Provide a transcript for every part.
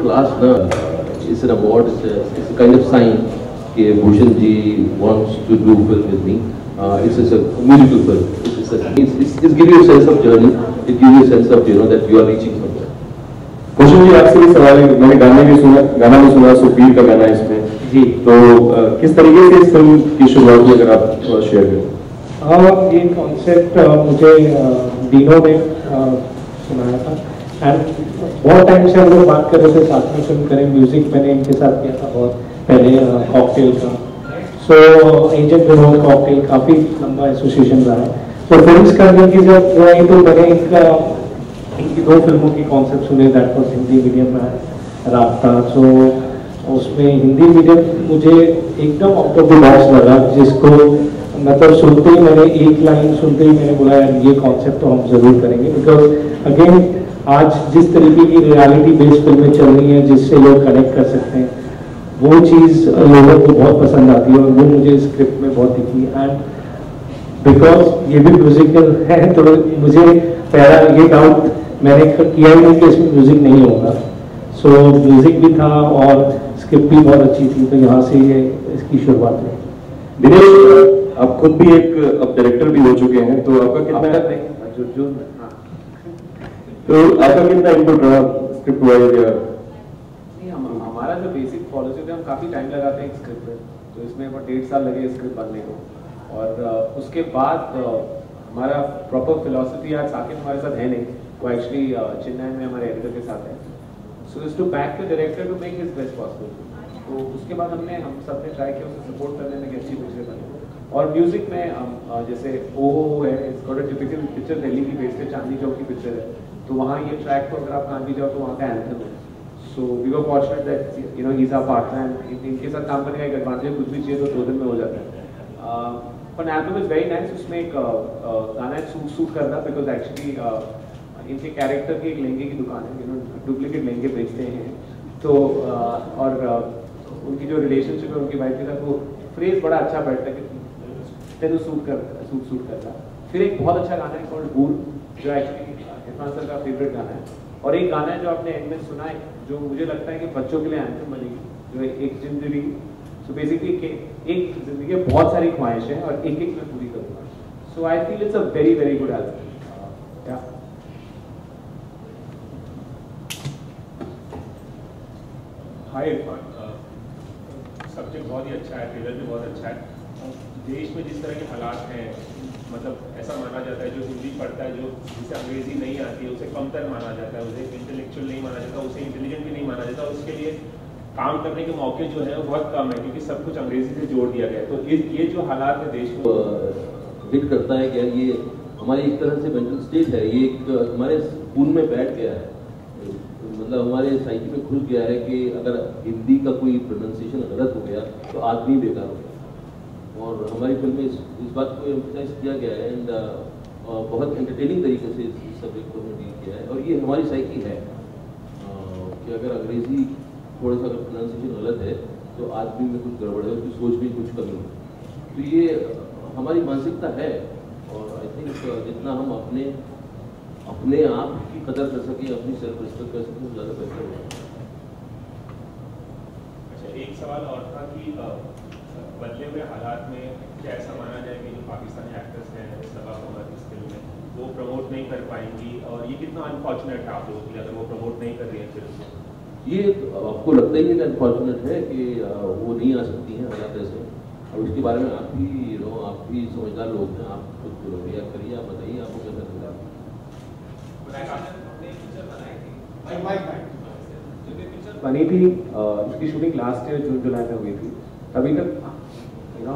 Last is an award. It's a kind of sign that Bhushan ji wants to do film with me. It's a musical film. It's give you a sense of journey. It gives you a sense of that you are reaching somewhere. Bhushan ji आपसे भी सवाल है, मैंने गाना भी सुना सुखबीर का गाना है इसमें जी, तो किस तरीके से इस फिल्म की शुरुआत हुई, अगर आप थोड़ा शेयर करें। ये कॉन्सेप्ट मुझे डीनो ने सुनाया था एंड बहुत टाइम से हम लोग बात कर रहे थे साथ में फिल्म करें। म्यूजिक मैंने इनके साथ किया था बहुत पहले कॉकटेल का, सो एजेंट विनोद कॉकटेल काफ़ी लंबा एसोसिएशन रहा है। तो फिल्म करने की जब हुई तो मैंने इनकी 2 फिल्मों की कॉन्सेप्ट सुने, दैट वाज हिंदी मीडियम में राब्ता। सो उसमें हिंदी मीडियम मुझे एकदम आउट ऑफ द बॉक्स लगा, जिसको मतलब सुनते ही मैंने एक लाइन सुनते ही मैंने बोला यार ये कॉन्सेप्ट तो हम जरूर करेंगे, बिकॉज अगेन आज जिस तरीके की रियलिटी बेस्ड फिल्में चल रही हैं जिससे लोग कनेक्ट कर सकते हैं, वो चीज़ लोगों को बहुत पसंद आती है और वो मुझे स्क्रिप्ट में बहुत दिखी। एंड बिकॉज ये भी म्यूजिकल है तो मुझे पहला ये डाउट मैंने किया ही नहीं कि इसमें म्यूजिक नहीं होगा। सो म्यूजिक भी था और स्क्रिप्ट भी बहुत अच्छी थी, तो यहाँ से ये इसकी शुरुआत हुई। दिनेश, आप खुद भी एक अब डायरेक्टर भी हो चुके हैं, तो आपका कितना आपका कितना इनपुट रहा स्क्रिप्ट वाइज? हमारा जो बेसिक पॉलिसी थे, हम काफ़ी टाइम लगाते हैं स्क्रिप्ट पे, तो इसमें 1.5 साल लगे स्क्रिप्ट बनने को। और उसके बाद हमारा प्रॉपर फिलॉसफी, आज साकिब हमारे साथ है नहीं, वो एक्चुअली चेन्नई में हमारे एडिटर के साथ है। So is to back the director to make his best possible. तो उसके बाद हम सब ने ट्राई किया उसे सपोर्ट करने में कि अच्छी पिक्चर बने। और म्यूजिक में जैसे ओ है, it's got a typical picture Delhi की बेस्ड है, चांदनी चौक की पिक्चर है, तो वहाँ ये ट्रैक को अगर आप कान भी जाओ तो वहाँ का एंथम है। So we were fortunate that he is our partner and इनके साथ काम करने का एक एडवांटेज, कुछ भी चाहिए तो 2 दिन में हो जाता है। पर एल्बम इज वेरी नाइस। उसमें एक गाना है सूट करना, बिकॉज एक्चुअली इनके कैरेक्टर की एक लहंगे की दुकान है, डुप्लीकेट लहंगे बेचते हैं। तो और उनकी जो रिलेशनशिप है उनकी वाइफ के साथ, वो फ्रेज बड़ा अच्छा बैठता है कि तेरे सूट करता। फिर एक बहुत अच्छा गाना है कॉल्ड बूर, जो एक्चुअली इरफान सर का फेवरेट गाना है। और एक गाना है जो आपने एंड में सुना है, जो मुझे लगता है कि बच्चों के लिए एंथम बनेगी, जो एक जिंदगी। सो बेसिकली एक जिंदगी में बहुत सारी ख्वाहिशें हैं और एक मैं पूरी करूँगा। So I feel it's a very very good album. Hi Irfan, subject बहुत ही अच्छा है, ट्रेलर भी बहुत अच्छा है। देश में जिस तरह के हालात हैं, मतलब ऐसा माना जाता है जो हिंदी पढ़ता है, जो जिसे अंग्रेजी नहीं आती है, उसे कमतर माना जाता है, उसे इंटेलेक्चुअल नहीं माना जाता, उसे इंटेलिजेंट भी नहीं माना जाता। उसके लिए काम करने के मौके जो है वो बहुत कम है, क्योंकि सब कुछ अंग्रेजी से जोड़ दिया गया है। तो ये जो हालात है देश को हिट करता है कि ये हमारी एक तरह से मेंटल स्टेट है, ये एक हमारे खून में बैठ गया है, मतलब हमारे साइकी में घुस गया है कि अगर हिंदी का कोई प्रोनाउंसिएशन गलत हो गया तो आदमी बेकार हो गया। और हमारी फिल्म में इस बात को एम्फसाइज किया गया है एंड बहुत एंटरटेनिंग तरीके से इस सब्जेक्ट को डील किया है। और ये हमारी साइकी है कि अगर अंग्रेजी थोड़ा सा अगर प्रोनाउंसिएशन गलत है तो आदमी में कुछ गड़बड़ है, उसकी सोच में कुछ कमी है। तो ये हमारी मानसिकता है और आई थिंक जितना हम अपने आप की कदर कर सकें, अपनी सेल्फ रिस्पेक्ट कर सकें, ज़्यादा बेहतर होगा। अच्छा, एक सवाल और था कि बदले हुए हालात में क्या ऐसा माना जाए कि जो पाकिस्तानी एक्टर्स हैं सबा कमर इस फिल्म में, वो प्रमोट नहीं कर पाएंगी, और ये कितना अनफॉर्चुनेट है आप लोगों के लिए अगर वो प्रमोट नहीं कर रही है फिल्म? ये आपको लगता ही है कि अनफॉर्चुनेट है कि वो नहीं आ सकती हैं हालात ऐसे, और उसके बारे में आप भी समझदार लोग हैं, आप खुद रिएक्ट करिए, आप बताइए आपको कैसा लग रहा है। बनी थी, इसकी शूटिंग लास्ट ईयर जून जुलाई में हुई थी, तभी तक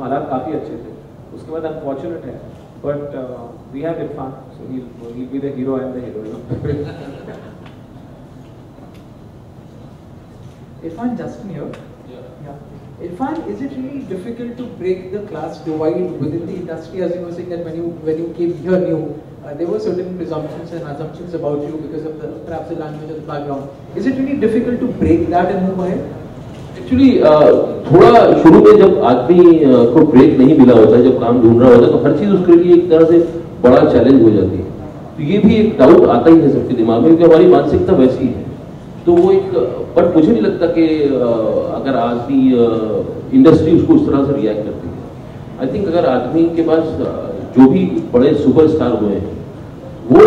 हालात काफ़ी अच्छे थे। उसके बाद अनफॉर्चुनेट है, but we have Irfan, so he will be the hero and the heroine. Irfan, Justin here. Yeah. Irfan, is it really difficult to break the class divide within the industry? As you were saying that when you came here new, there were certain presumptions and assumptions about you because of perhaps the language or the background. Is it really difficult to break that and move ahead? Actually थोड़ा शुरू में जब आदमी को break नहीं मिला होता है, जब काम ढूंढ रहा होता है, तो हर चीज़ उसके लिए एक तरह से बड़ा चैलेंज हो जाती है। तो ये भी एक डाउट आता ही है सबके दिमाग में, क्योंकि हमारी मानसिकता वैसी है। तो वो एक बट मुझे नहीं लगता कि अगर आज भी इंडस्ट्री उसको उस तरह से रिएक्ट करती है। आई थिंक अगर आदमी के पास जो भी बड़े सुपरस्टार हुए हैं वो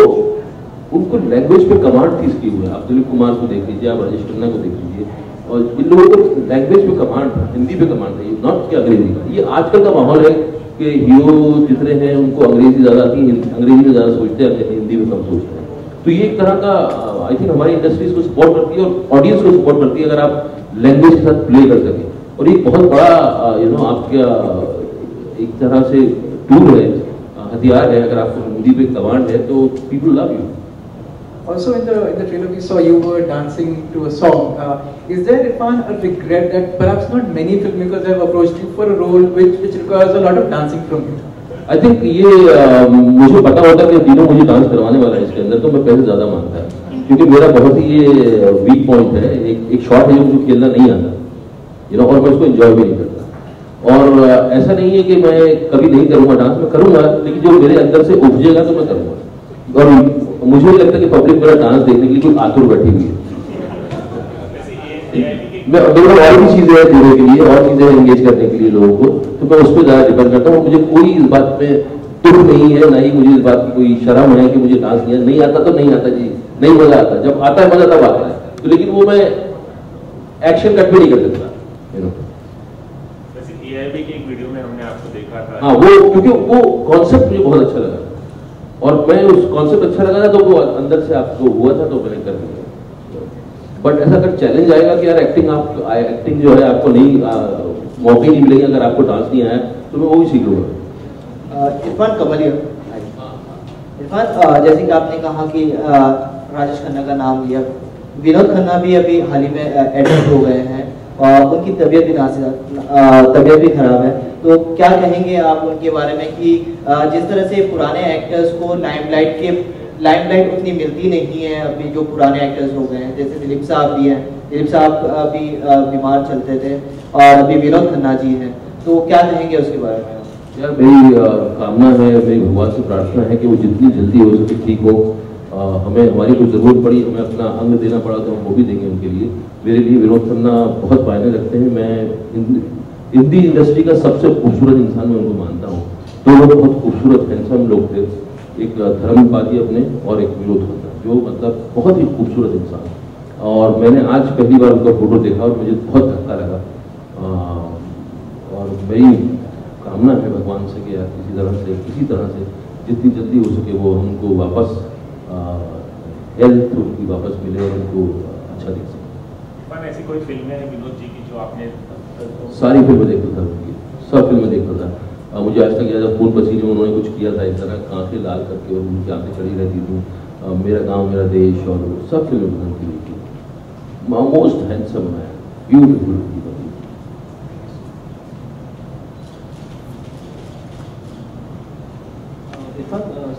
उनको लैंग्वेज पे कमांड थी इसकी हुए। आप दिलीप कुमार को देख लीजिए, आप राजेश खन्ना को देख लीजिए, और इन लोगों को लैंग्वेज पे कमांड था, हिंदी पे कमांड था, नॉट कि अंग्रेजी का। ये आजकल का माहौल है कि हीरो जितने हैं उनको अंग्रेजी ज़्यादा आती है, अंग्रेजी में ज़्यादा सोचते हैं, हिंदी में कम सोचते हैं। तो ये एक तरह का आई थिंक हमारी इंडस्ट्री इसको सपोर्ट करती है और ऑडियंस को सपोर्ट करती है अगर आप लैंग्वेज के साथ प्ले कर सकें। और ये बहुत बड़ा आपका एक तरह से टूल है, हथियार है। अगर आपको हिंदी पे कमांड है तो people love you. Also in the trailer we saw you were dancing to a song. Is there, Irfan, a regret that perhaps not many filmmakers have approached you for a role which requires a lot of dancing from you? I think ये मुझे पता होता कि तीनों मुझे dance करवाने वाला है इसके अंदर, तो मैं पैसे ज़्यादा मांगता है, क्योंकि मेरा बहुत ही ये वीक पॉइंट है। एक शॉट है जो मुझे खेलना नहीं आता, और मैं उसको एंजॉय भी नहीं करता। और ऐसा नहीं है कि मैं कभी नहीं करूँगा डांस, मैं करूँगा, लेकिन जो मेरे अंदर से उपजेगा तो मैं करूँगा। और मुझे नहीं लगता कि पब्लिक मेरा डांस देखने के लिए कोई आतुर बैठी हुई है। मैं और भी चीजें हैं जुड़ने के लिए, और चीजें एंगेज करने के लिए लोगों को, तो मैं उस पर ज्यादा डिपेंड करता हूँ। मुझे कोई इस बात में दुख नहीं है, ना ही मुझे इस बात की कोई शर्म है कि मुझे डांस नहीं आता। तो नहीं आता जी, नहीं मजा आता, जब आता है मजा तब आता है। तो लेकिन वो मैं एक्शन कट भी नहीं कर सकता। AIB की एक वीडियो में हमने आपको देखा था। हाँ, वो क्योंकि वो कॉन्सेप्ट मुझे बहुत अच्छा लगा और मैं उस कॉन्सेप्ट अच्छा लगा था तो वो अंदर से आपको हुआ था तो मैंने कर दिया। बट ऐसा अगर चैलेंज आएगा कि यार एक्टिंग जो है आपको नहीं मौके नहीं मिलेंगे, अगर आपको डांस नहीं आया तो मैं वो भी सीख लूँगा। इरफान कमलिया, इरफान जैसे कि आपने कहा कि राजेश खन्ना का नाम लिया, विनोद खन्ना भी अभी हाल ही में एडमिट हो गए हैं और उनकी तबीयत भी खराब है। तो क्या कहेंगे आप उनके बारे में कि जिस तरह से पुराने एक्टर्स को लाइमलाइट उतनी मिलती नहीं है अभी, जो पुराने एक्टर्स हो गए हैं, जैसे दिलीप साहब भी हैं, दिलीप साहब भी बीमार चलते थे और अभी विनोद खन्ना जी हैं, तो क्या कहेंगे उसके बारे में? यार मेरी कामना है, मेरी भगवान से प्रार्थना है कि वो जितनी जल्दी हो सके ठीक हो। हमें हमारी कोई ज़रूरत पड़ी, हमें अपना अंग देना पड़ा तो हम वो भी देंगे उनके लिए। मेरे लिए विनोद खन्ना बहुत मायने रखते हैं। मैं हिंदी इंडस्ट्री का सबसे खूबसूरत इंसान मैं उनको मानता हूँ। दो लोग बहुत खूबसूरत हैंडसम लोग थे, एक धर्म पाती अपने और एक विनोद खन्ना, जो मतलब बहुत ही खूबसूरत इंसान। और मैंने आज पहली बार उनका फोटो देखा और मुझे बहुत धक्का लगा। और मेरी कामना है भगवान से कि यार किसी तरह से जितनी जल्दी हो सके वो उनको वापस हेल्थ उनकी वापस मिले और उनको अच्छा दिख सके। ऐसी कोई फिल्में हैं विनोद जी की जो आपने? सारी फिल्में देखता था उनकी, सब फिल्में देखता था। मुझे आज तक याद है खून पसीने में उन्होंने कुछ किया था इस तरह, आंखें लाल करके और उनकी आंखें चढ़ी रहती थी। मेरा गांव मेरा देश और सब फिल्में उन्होंने की थी। मोस्ट हैंडसम है, beautiful.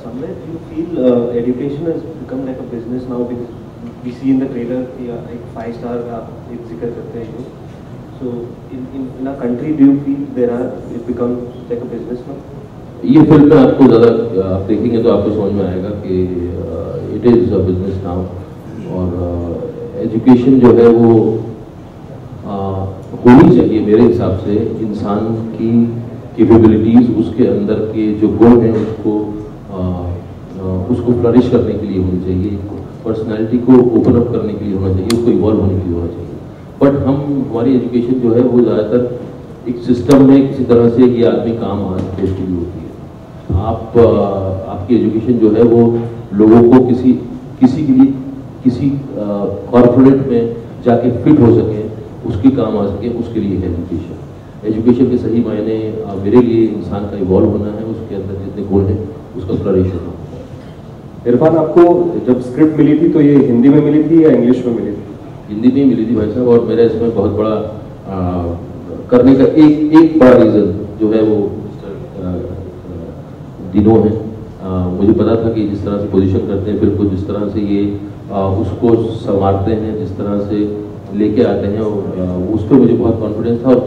Somewhere do you feel education has become like a business now, because we see in the trailer like 5-star का एक जिक्र करते हैं लोग. So in our country do you feel it becomes like a business now? ये film में आपको ज़्यादा आप देखेंगे तो आपको समझ में आएगा कि it is a business now. और एजुकेशन जो है वो होनी चाहिए मेरे हिसाब से। इंसान की कैपेबिलिटीज़, उसके अंदर के जो गुण हैं उसको फ्लरिश करने के लिए होनी चाहिए, पर्सनालिटी को ओपन अप करने के लिए होना चाहिए, उसको इवॉल्व होने के लिए होना चाहिए। बट हमारी एजुकेशन जो है वो ज़्यादातर एक सिस्टम में किसी तरह से ये आदमी काम आज बेच के होती है। आपकी एजुकेशन जो है वो लोगों को किसी के लिए किसी कॉर्पोरेट में जाके फिट हो सके, उसके काम आ सके, उसके लिए है एजुकेशन। एजुकेशन के सही मायने मेरे लिए इंसान का इवॉल्व होना है, उसके अंदर जितने गुण हैं उसका फ्लरिश होना। इरफान, आपको जब स्क्रिप्ट मिली थी तो ये हिंदी में मिली थी या इंग्लिश में मिली थी? हिंदी में मिली थी भाई साहब। और मेरा इसमें बहुत बड़ा करने का एक बड़ा रीज़न जो है वो दिनों है। मुझे पता था कि जिस तरह से पोजीशन करते हैं फिल्म को, जिस तरह से ये उसको संवारते हैं, जिस तरह से लेके आते हैं, और उस पर मुझे बहुत कॉन्फिडेंस था। और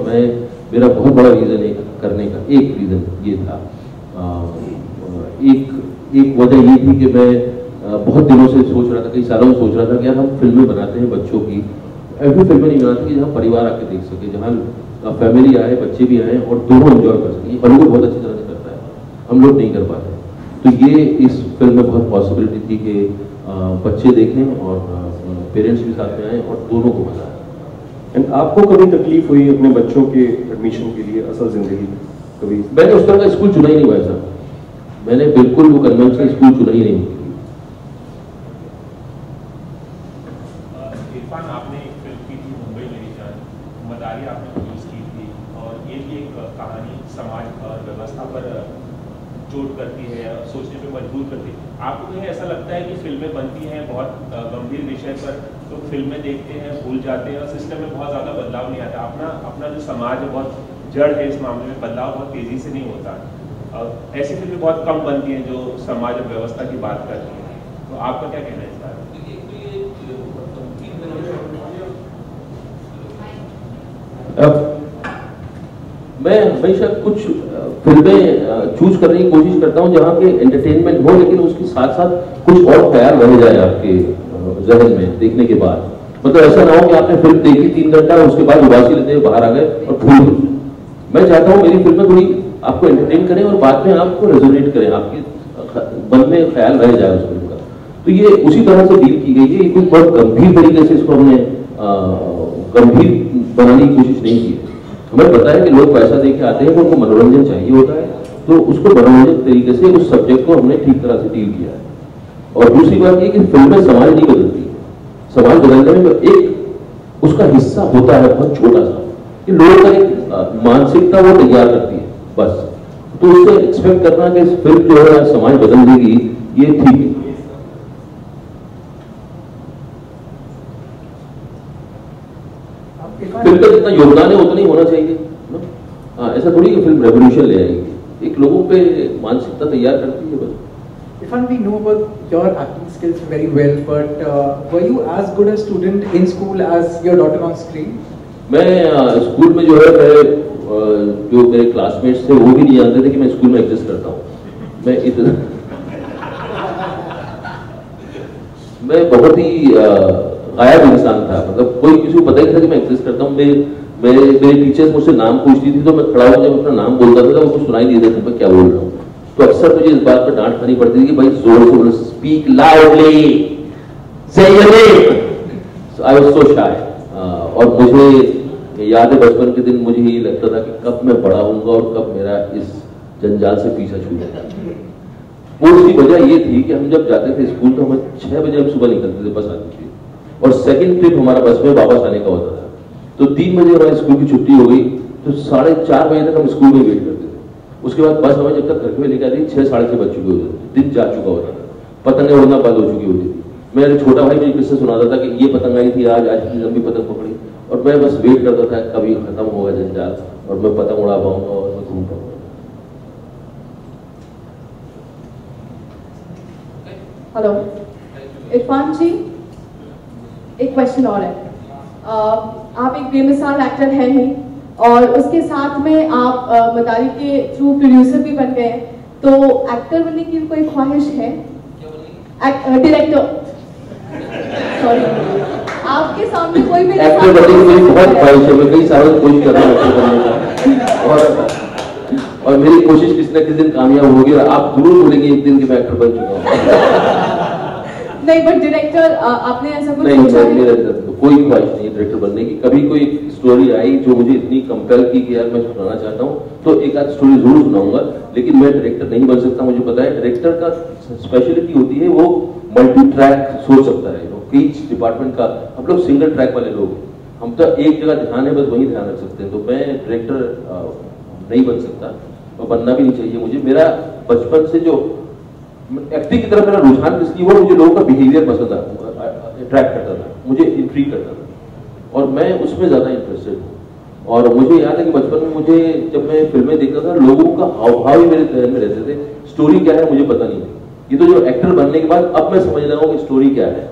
मेरा बहुत बड़ा रीज़न करने का एक रीज़न ये था, एक वजह ये थी कि मैं बहुत दिनों से सोच रहा था, कई सालों में सोच रहा था कि यार हम फिल्में बनाते हैं बच्चों की, ऐसी फिल्में नहीं बनाते कि जहाँ परिवार आके देख सके, जहाँ फैमिली आए, बच्चे भी आए और दोनों एंजॉय कर सके। बॉलीवुड बहुत अच्छी तरह से करता है, हम लोग नहीं कर पाते। तो ये इस फिल्म में बहुत पॉसिबिलिटी थी कि बच्चे देखें और पेरेंट्स भी साथ में आए और दोनों को मजा आए। एंड आपको कभी तकलीफ हुई अपने बच्चों के एडमिशन के लिए असल जिंदगी में कभी? मैंने उस तरह का स्कूल चुना ही नहीं भाई साहब, मैंने बिल्कुल वो कन्वेंशनल स्कूल चुना ही नहीं। इरफान, आपने एक फिल्म की थी मुंबई मेरी जान, मदारी आपने प्रोड्यूस की थी और ये भी एक कहानी समाज और व्यवस्था पर चोट करती है या सोचने पे मजबूर करती है। आपको कहीं ऐसा लगता है कि फिल्में बनती हैं बहुत गंभीर विषय पर, तो फिल्में देखते हैं, भूल जाते हैं और सिस्टम में बहुत ज़्यादा बदलाव नहीं आता? अपना जो समाज है बहुत जड़ है इस मामले में, बदलाव बहुत तेज़ी से नहीं होता। ऐसी फिल्में बहुत कम बनती हैं जो समाज और व्यवस्था की बात करती हैं, तो आपका क्या कहना है इस बारे में? मैं हमेशा कुछ फिल्में चूज करने की कोशिश करता हूं जहां के एंटरटेनमेंट हो, लेकिन उसके साथ साथ कुछ और ख्याल रह जाए आपके जहन में देखने के बाद। मतलब ऐसा ना हो कि आपने फिल्म देखी 3 घंटा उसके बाद उबासी लेते हुए बाहर आ गए और भूल गए। मैं चाहता हूं मेरी फिल्में थोड़ी आपको एंटरटेन करें और बाद में आपको रेजोनेट करें, आपके मन में ख्याल रह जाए उस फिल्म का। तो ये उसी तरह से डील की गई है, कोई बहुत गंभीर तरीके से इसको हमने गंभीर बनाने की कोशिश नहीं की है। हमें पता है कि लोग पैसा दे के आते हैं, उनको मनोरंजन चाहिए होता है, तो उसको मनोरंजक तरीके से उस सब्जेक्ट को हमने ठीक तरह से डील किया है। और दूसरी बात ये कि फिल्में समाज नहीं बदलती, समाज बदलने में एक उसका हिस्सा होता है बहुत छोटा सा, कि लोगों का एक मानसिकता वो तैयार करती है बस। तो उससे एक्सपेक्ट करना कि फिल्म जो है समाज बदल देगी, ये ठीक है। फिल्म का जितना योगदान है उतना ही होना चाहिए ना। ऐसा थोड़ी कि फिल्म रेवोल्यूशन ले आएगी, एक लोगों पे मानसिकता तैयार करती है बस। Irfan, we know about your acting skills very well, but were you as good a student in school as your daughter on screen? मैं स्कूल में जो है जो मेरे क्लासमेट्स थे वो भी नहीं जानते थे कि मैं स्कूल में एग्जिस्ट करता हूँ। मैं बहुत ही गायब इंसान था, मतलब कोई किसी को पता ही नहीं था कि मैं एग्जिस्ट करता हूँ। मेरे टीचर्स मुझसे नाम पूछती थी तो मैं खड़ा होकर जब अपना नाम बोलता था तो उनको सुनाई नहीं देता था मैं क्या बोल रहा हूँ। तो अक्सर मुझे इस बात पर डांट खानी पड़ती थी कि भाई जोर से बोलो, speak loudly, say your name. I was so shy. और मुझे याद है बचपन के दिन मुझे ये लगता था कि कब मैं बड़ा होऊंगा और कब मेरा इस जंजाल से पीछा छूटेगा। वो उसकी वजह ये थी कि हम जब जाते थे स्कूल तो हमें 6 बजे हम सुबह निकलते थे, बस आती थी, और सेकंड ट्रिप हमारा बस में वापस आने का होता था। तो 3 बजे हमारे स्कूल की छुट्टी हो गई तो 4:30 बजे तक हम स्कूल में वेट करते थे। उसके बाद बस हमें जब तक घर में लेकर आती 6 साढ़े 6 बज चुके होते थे, दिन जा चुका होता था, पतंगें उड़ना बंद हो चुकी होती थी। मेरा छोटा भाई मुझे किससे सुनाता था कि ये पतंग आई थी आज इतनी लंबी पतंग पकड़ी, और मैं बस वेट करता था कभी खत्म होगा जंजाल और मैं पतंग उड़ा पाऊंगा और मैं घूम पाऊंगा। हेलो इरफान जी, एक क्वेश्चन और है। आप एक बेमिसाल एक्टर हैं ही, और उसके साथ में आप मदारी के थ्रू प्रोड्यूसर भी बन गए, तो एक्टर बनने की कोई ख्वाहिश है? डायरेक्टर सॉरी, आपके सामने कोई भी एक्टर बनने की मेरी बहुत ख्वाहिश है, मैं कई सालों से कोशिश कर रहा हूँ एक्टर बनने का, और मेरी कोशिश किसी न किसी दिन कामयाब होगी और आप जरूर बोलेंगे एक दिन कि मैं एक्टर बन चुका हूँ। नहीं, बट डायरेक्टर आपने ऐसा कुछ नहीं, सोचा है? मेरे अंदर तो कोई ख्वाहिश नहीं है डायरेक्टर बनने की। कभी कोई स्टोरी आई जो मुझे इतनी कंपेल की कि यार मैं सुनाना चाहता हूँ तो एक आध स्टोरी जरूर सुनाऊंगा, लेकिन मैं डायरेक्टर नहीं बन सकता। मुझे पता है डायरेक्टर का स्पेशलिटी होती है वो मल्टी ट्रैक सोच सकता है, कई डिपार्टमेंट का। हम लोग सिंगल ट्रैक वाले लोग, हम तो एक जगह ध्यान है बस वही ध्यान रख सकते हैं। तो मैं डायरेक्टर नहीं बन सकता और बनना भी नहीं चाहिए मुझे। मेरा बचपन से जो एक्टिंग की तरफ मेरा रुझान किसकी, वो मुझे लोगों का बिहेवियर पसंद आता, अट्रैक्ट करता था, मुझे इंट्रीग करता था और मैं उसमें ज्यादा इंटरेस्टेड हूँ। और मुझे याद है कि बचपन में मुझे जब मैं फिल्में देखता था लोगों का हाव भाव ही मेरे ध्यान में रहते थे, स्टोरी क्या है मुझे पता नहीं थी। ये तो जो एक्टर बनने के बाद अब मैं समझ रहा हूँ कि स्टोरी क्या है।